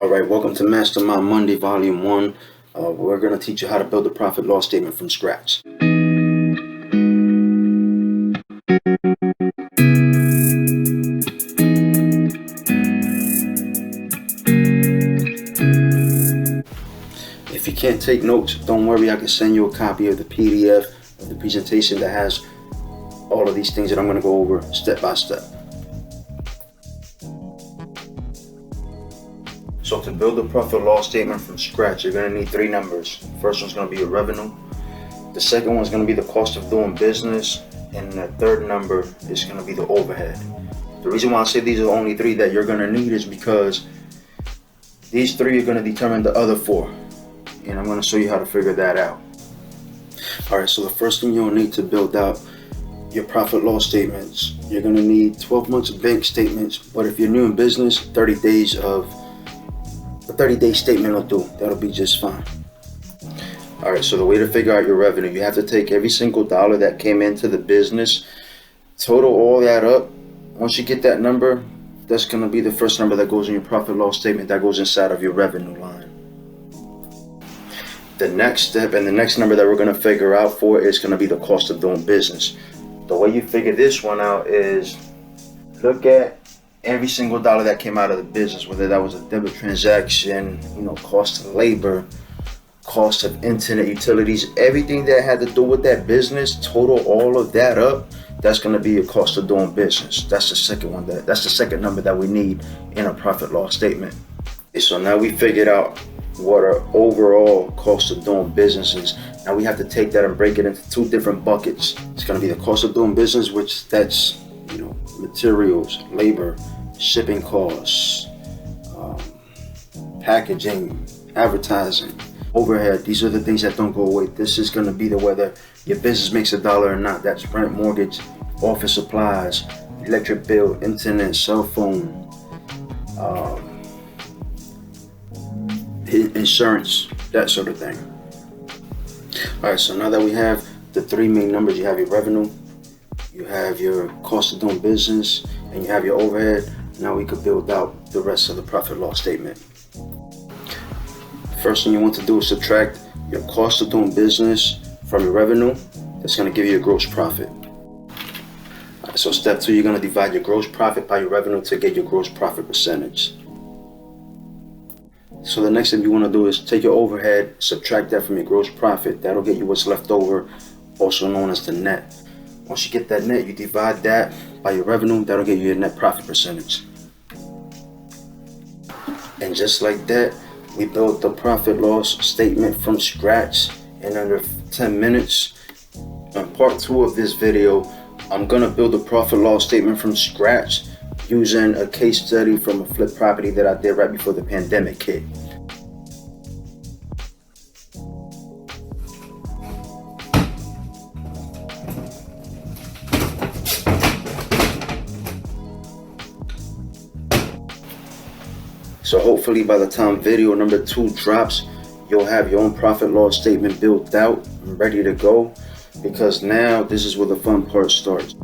Alright, welcome to Mastermind Monday Volume 1. We're going to teach you how to build a profit loss statement from scratch. If you can't take notes, don't worry, I can send you a copy of the PDF of the presentation that has all of these things that I'm going to go over step by step. So to build a profit loss statement from scratch, you're going to need three numbers. First one's going to be your revenue. The second one's going to be the cost of doing business. And the third number is going to be the overhead. The reason why I say these are only three that you're going to need is because these three are going to determine the other four. And I'm going to show you how to figure that out. Alright, so the first thing you'll need to build out your profit loss statements, you're going to need 12 months of bank statements. But if you're new in business, 30 days of a 30-day statement will do. That'll be just fine. Alright, so the way to figure out your revenue, you have to take every single dollar that came into the business, total all that up. Once you get that number, that's going to be the first number that goes in your profit loss statement that goes inside of your revenue line. The next step and the next number that we're going to figure out for is going to be the cost of doing business. The way you figure this one out is look at every single dollar that came out of the business, whether that was a debit transaction, cost of labor, cost of internet utilities, everything that had to do with that business, total all of that up, that's going to be your cost of doing business. That's the second one. That's the second number that we need in a profit loss statement. Okay, so now we figured out what our overall cost of doing business is. Now we have to take that and break it into two different buckets. It's going to be the cost of doing business, which that's materials, labor, shipping costs, packaging, advertising, overhead. These are the things that don't go away. This is going to be the whether your business makes $1 or not. That's rent, mortgage, office supplies, electric bill, internet, cell phone, insurance, that sort of thing. Alright, so now that we have the three main numbers, you have your revenue, you have your cost of doing business, and you have your overhead. Now we could build out the rest of the profit loss statement. First thing you want to do is subtract your cost of doing business from your revenue. That's going to give you your gross profit. Alright, so step 2, you're going to divide your gross profit by your revenue to get your gross profit percentage. So the next thing you want to do is take your overhead, subtract that from your gross profit. That'll get you what's left over, also known as the net. Once you get that net, you divide that by your revenue. That'll get you your net profit percentage. And just like that, we built the profit loss statement from scratch in under 10 minutes. In part 2 of this video, I'm going to build a profit loss statement from scratch using a case study from a flip property that I did right before the pandemic hit. So hopefully by the time video number 2 drops, you'll have your own profit loss statement built out and ready to go, because now this is where the fun part starts.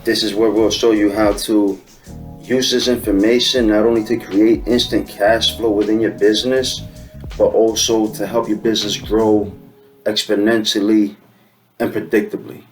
This is where we'll show you how to use this information not only to create instant cash flow within your business, but also to help your business grow exponentially and predictably.